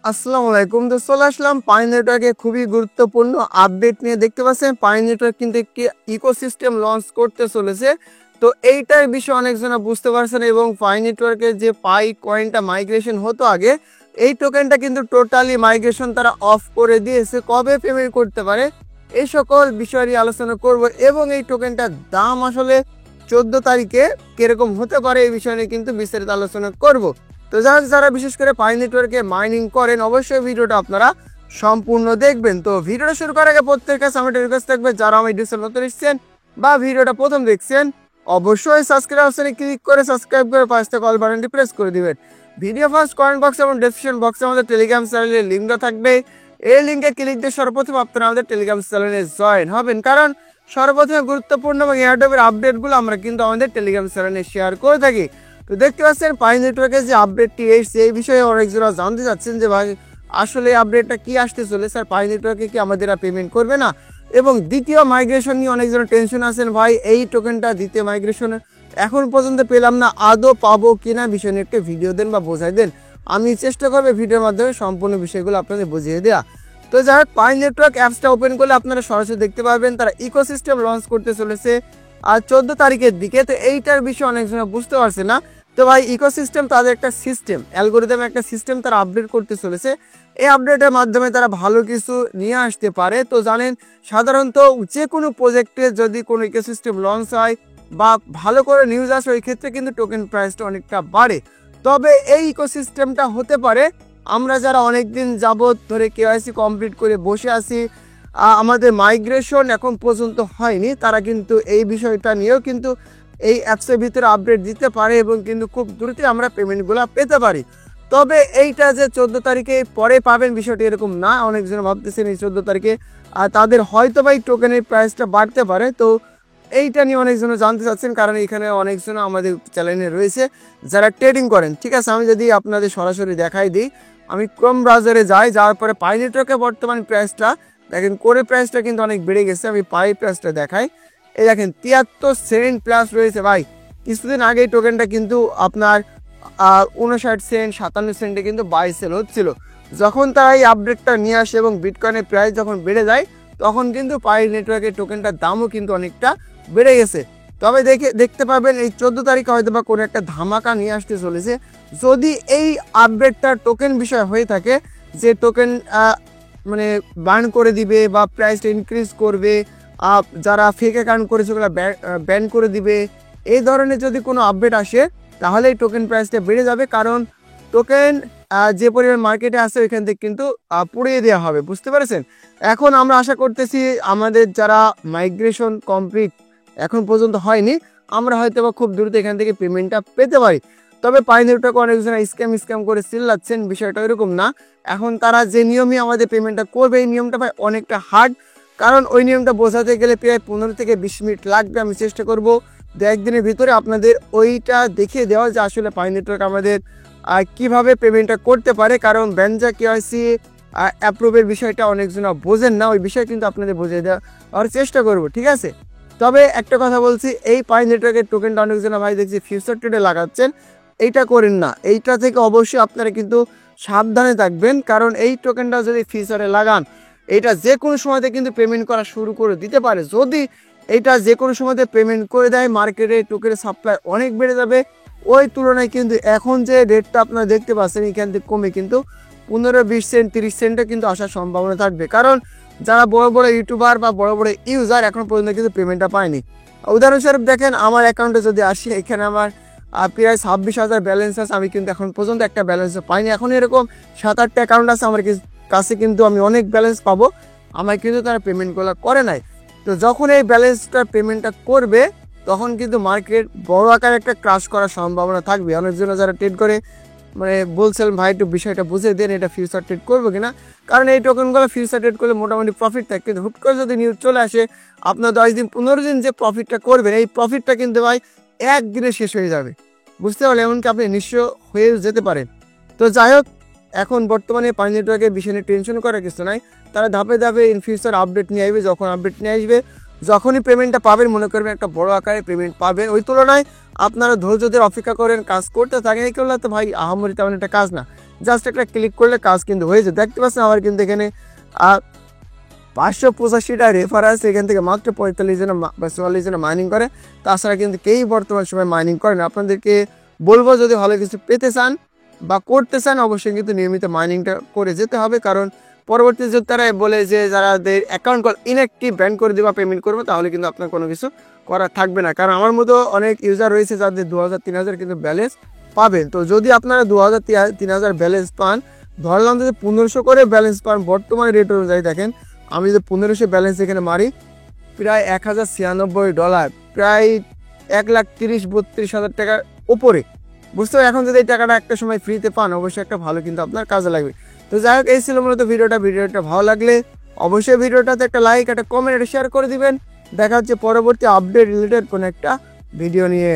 আসসালামু আলাইকুম। তো চলে আসলাম পাই নেটওয়ার্কে খুবই গুরুত্বপূর্ণ আপডেট নিয়ে। দেখতে পাচ্ছেন পাই নেটওয়ার্ক কিন্তু একটি ইকোসিস্টেম লঞ্চ করতে চলেছে। তো এইটার বিষয়ে অনেকজনা বুঝতে পারছেন এবং পাই নেটওয়ার্কের যে পাই কয়েনটা মাইগ্রেশন হতো আগে, এই টোকেনটা কিন্তু টোটালি মাইগ্রেশন তারা অফ করে দিয়েছে। কবে পেমেন্ট করতে পারে এই সকল বিষয় নিয়ে আলোচনা করব এবং এই টোকেনটার দাম আসলে 14 তারিখে কিরকম হতে পারে এই বিষয় নিয়ে কিন্তু বিস্তারিত আলোচনা করব। তো যারা বিশেষ করে পাই নেটওয়ার্কে মাইনিং করেন অবশ্যই ভিডিওটা আপনারা সম্পূর্ণ দেখবেন। তো ভিডিওটা শুরু করার আগে প্রত্যেকের কাছে আমার রিকোয়েস্ট থাকবে, যারা আমার ডিসেল নতুন এসেছেন বা ভিডিওটা প্রথম দেখছেন অবশ্যই সাবস্ক্রাইব অপশনে ক্লিক করে সাবস্ক্রাইব করে পাশে থাকা অল বাটনটি প্রেস করে দিবেন। ভিডিও ফার্স্ট কমেন্ট বক্স এবং ডেসক্রিপশন বক্সে আমাদের টেলিগ্রাম চ্যানেলের লিঙ্কটা থাকবে। এই লিঙ্কে ক্লিক দিয়ে সর্বপ্রথম আপনারা আমাদের টেলিগ্রাম চ্যানেলে জয়েন হবেন, কারণ সর্বপ্রথম গুরুত্বপূর্ণ এবং এয়ারড্রপের আপডেটগুলো আমরা কিন্তু আমাদের টেলিগ্রাম চ্যানেলে শেয়ার করে থাকি। তো দেখতে পাচ্ছেন পাই নেটওয়ার্কের যে আপডেটটি এসেছে এই বিষয়ে অনেকজনা জানতে চাচ্ছেন যে ভাই আসলে আপডেটটা কি আসতে চলে, স্যার পাই নেটওয়ার্কে কি আমাদের পেমেন্ট করবে না? এবং দ্বিতীয় মাইগ্রেশন নিয়ে অনেকজন টেনশন আছেন, ভাই এই টোকেনটা দ্বিতীয় মাইগ্রেশন এখন পর্যন্ত পেলাম না, আদৌ পাবো কিনা বিষয় নিয়ে একটা ভিডিও দেন বা বোঝাই দেন। আমি চেষ্টা করবো ভিডিওর মাধ্যমে সম্পূর্ণ বিষয়গুলো আপনাদের বুঝিয়ে দেওয়া। তো যাই হোক, পাই নেটওয়ার্ক অ্যাপসটা ওপেন করলে আপনারা সরাসরি দেখতে পারবেন তারা ইকোসিস্টেম লঞ্চ করতে চলেছে আর 14 তারিখের দিকে। তো এইটার বিষয়ে অনেকজন বুঝতে পারছে না। তো ভাই ইকোসিস্টেম তাদের একটা সিস্টেম অ্যালগোরিদম একটা সিস্টেম তারা আপডেট করতে চলেছে। এই আপডেটের মাধ্যমে তারা ভালো কিছু নিয়ে আসতে পারে। তো জানেন সাধারণত যে কোনো প্রজেক্টে যদি কোনো ইকোসিস্টেম লঞ্চ হয় বা ভালো করে নিউজ আসে ওই ক্ষেত্রে কিন্তু টোকেন প্রাইসটা অনেকটা বাড়ে। তবে এই ইকোসিস্টেমটা হতে পারে আমরা যারা অনেক দিন যাবত ধরে কেওয়াইসি কমপ্লিট করে বসে আছি, আমাদের মাইগ্রেশন এখন পর্যন্ত হয়নি, তারা কিন্তু এই বিষয়টা নিয়েও কিন্তু এই অ্যাপসের ভিতরে আপডেট দিতে পারে এবং কিন্তু খুব দ্রুতই আমরা পেমেন্টগুলো পেতে পারি। তবে এইটা যে 14 তারিখে পরে পাবেন বিষয়টি এরকম না। অনেকজন ভাবতেছেন এই 14 তারিখে তাদের হয়তো বা এই টোকেনের প্রাইসটা বাড়তে পারে। তো এইটা নিয়ে অনেকজন জানতে চাচ্ছেন, কারণ এখানে অনেকজন আমাদের চ্যানেলে রয়েছে যারা ট্রেডিং করেন। ঠিক আছে, আমি যদি আপনাদের সরাসরি দেখাই দিই, আমি ক্রোম ব্রাউজারে যাই, যাওয়ার পরে পাই নেটওয়ার্কে বর্তমান প্রাইসটা দেখেন, করে প্রাইসটা কিন্তু অনেক বেড়ে গেছে। আমি পাই প্রাইসটা দেখাই, এই দেখেন 73 সেন্ট প্লাস রয়েছে। ভাই কিছুদিন আগে এই টোকেনটা কিন্তু আপনার 59 সেন্ট 57 সেন্টে কিন্তু বাই সেল হচ্ছিল। যখন তারা এই আপডেটটা নিয়ে আসে এবং বিটকয়েনের প্রাইস যখন বেড়ে যায় তখন কিন্তু পাই নেটওয়ার্কের টোকেনটার দামও কিন্তু অনেকটা বেড়ে গেছে। তবে দেখতে পাবেন এই 14 তারিখে হয়তো বা কোনো একটা ধামাকা নিয়ে আসতে চলেছে। যদি এই আপডেটটা টোকেন বিষয় হয়ে থাকে যে টোকেন মানে বার্ন করে দিবে বা প্রাইসটা ইনক্রিজ করবে, যারা ফেক অ্যাকাউন্ট করেছে ওগুলো ব্যান করে দিবে, এই ধরনের যদি কোনো আপডেট আসে তাহলে এই টোকেন প্রাইসটা বেড়ে যাবে। কারণ টোকেন যে পরিমাণ মার্কেটে আসে ওইখান থেকে কিন্তু পুড়িয়ে দেওয়া হবে, বুঝতে পেরেছেন? এখন আমরা আশা করতেছি আমাদের যারা মাইগ্রেশন কমপ্লিট এখন পর্যন্ত হয়নি, আমরা হয়তো বা খুব দ্রুত এখান থেকে পেমেন্টটা পেতে পারি। তবে পাই নেটওয়ার্ক অনেকজন স্ক্যাম করে চিল্লাচ্ছেন, বিষয়টা এরকম না। এখন তারা যে নিয়মে আমাদের পেমেন্টটা করবে এই নিয়মটা ভাই অনেকটা হার্ড, কারণ ওই নিয়মটা বোঝাতে গেলে প্রায় 15 থেকে 20 মিনিট লাগবে। আমি চেষ্টা করব 1 দিনের ভিতরে আপনাদের ওইটা দেখিয়ে দেওয়া যে আসলে পাই নেটওয়ার্ক আমাদের কিভাবে পেমেন্টটা করতে পারে। কারণ ব্যানজা কেওয়াইসি অ্যাপ্রুভের বিষয়টা অনেকজন বোঝেন না, ওই বিষয় কিন্তু আপনাদের বুঝিয়ে দেওয়ার চেষ্টা করব, ঠিক আছে? তবে একটা কথা বলছি, এই পাই নেটওয়ার্কের টোকেনটা অনেকজন ভাই দেখছি ফিউচার ট্রেডে লাগাচ্ছেন, এইটা করেন না। এইটা থেকে অবশ্যই আপনারা কিন্তু সাবধানে থাকবেন, কারণ এই টোকেনটা যদি ফিউচারে লাগান এটা যে কোনো সময়তে কিন্তু পেমেন্ট করা শুরু করে দিতে পারে। যদি এটা যে কোনো সময়তে পেমেন্ট করে দেয় মার্কেটে টোকেনের সাপ্লাই অনেক বেড়ে যাবে। ওই তুলনায় কিন্তু এখন যে রেটটা আপনারা দেখতে পাচ্ছেন এখান থেকে কমে কিন্তু 15-20 সেন্ট 30 সেন্টে কিন্তু আসার সম্ভাবনা থাকবে। কারণ যারা বড় বড় ইউটিউবার বা বড় বড় ইউজার এখন পর্যন্ত কিন্তু পেমেন্টটা পায়নি। উদাহরণস্বরূপ দেখেন আমার অ্যাকাউন্টে যদি আসি, এখানে আমার প্রায় 26,000 ব্যালেন্স আছে, আমি কিন্তু এখন পর্যন্ত একটা ব্যালেন্সও পাইনি। এখন এরকম 7-8টা অ্যাকাউন্ট আছে আমার কাছে, কিন্তু আমি অনেক ব্যালেন্স পাবো, আমার কিন্তু তারা পেমেন্টগুলো করে নাই। তো যখন এই ব্যালেন্সটা পেমেন্টটা করবে তখন কিন্তু মার্কেট বড় আকারে একটা ক্রাশ করার সম্ভাবনা থাকবে। অনেকজন যারা ট্রেড করে মানে বলছিলেন ভাই একটু বিষয়টা বুঝে দেন, এটা ফিউচার ট্রেড করবো কিনা, কারণ এই টোকেনগুলো ফিউচার ট্রেড করলে মোটামুটি প্রফিট থাকে। কিন্তু হুট করে যদি নিউজ চলে আসে আপনার 10 দিন 15 দিন যে প্রফিটটা করবেন এই প্রফিটটা কিন্তু ভাই একদিনে শেষ হয়ে যাবে, বুঝতে পারলে, এমনকি আপনি নিঃস্ব হয়ে যেতে পারেন। তো যাই হোক, এখন বর্তমানে পাই নেটওয়ার্কের বিষয় নিয়ে টেনশন করার কিছু নাই। তারা ধাপে ধাপে ইন ফিউচার আপডেট নিয়ে আসবে। যখন আপডেট নিয়ে আসবে যখনই পেমেন্টটা পাবেন মনে করবেন একটা বড় আকারে পেমেন্ট পাবেন। ওই তুলনায় আপনারা ধৈর্য ধরে অপেক্ষা করেন, কাজ করতে থাকেন, এগুলো তো ভাই আহামরি তেমন একটা কাজ না। জাস্ট একটা ক্লিক করলে কাজ কিন্তু হয়ে যায়। দেখতে পাচ্ছেন আমার কিন্তু এখানে 585টা রেফার আছে, এখান থেকে মাত্র 45 জন বা 44 জন মাইনিং করে। তাছাড়া কিন্তু কেউই বর্তমান সময় মাইনিং করে না। আপনাদেরকে বলবো যদি ভালো কিছু পেতে চান বা করতে চান অবশ্যই কিন্তু নিয়মিত মাইনিংটা করে যেতে হবে, কারণ পরবর্তীতে যদি তারা বলে যে যারাদের অ্যাকাউন্ট কল ইনঅ্যাক্টিভ ব্যান করে দেবা পেমেন্ট করবো, তাহলে কিন্তু আপনার কোনো কিছু করা থাকবে না। কারণ আমার মতো অনেক ইউজার রয়েছে যাদের 2000-3000 কিন্তু ব্যালেন্স পাবেন। তো যদি আপনারা 2000-3000 ব্যালেন্স পান, ধরলাম যদি 1500 করে ব্যালেন্স পান, বর্তমানে রেট অনুযায়ী দেখেন আমি যদি 1500 ব্যালেন্স এখানে মারি, প্রায় $1096, প্রায় 1,30,32,000 টাকার ওপরে। বুঝতে হবে, এখন যদি এই টাকাটা একটা সময় ফ্রিতে পান অবশ্যই একটা ভালো কিন্তু আপনার কাজে লাগবে। তো যাই হোক, এই ছিল মূলত ভিডিওটা ভালো লাগলে অবশ্যই ভিডিওটাতে একটা লাইক, একটা কমেন্ট, একটা শেয়ার করে দিবেন। দেখা হচ্ছে পরবর্তী আপডেট রিলেটেড কোনো একটা ভিডিও নিয়ে।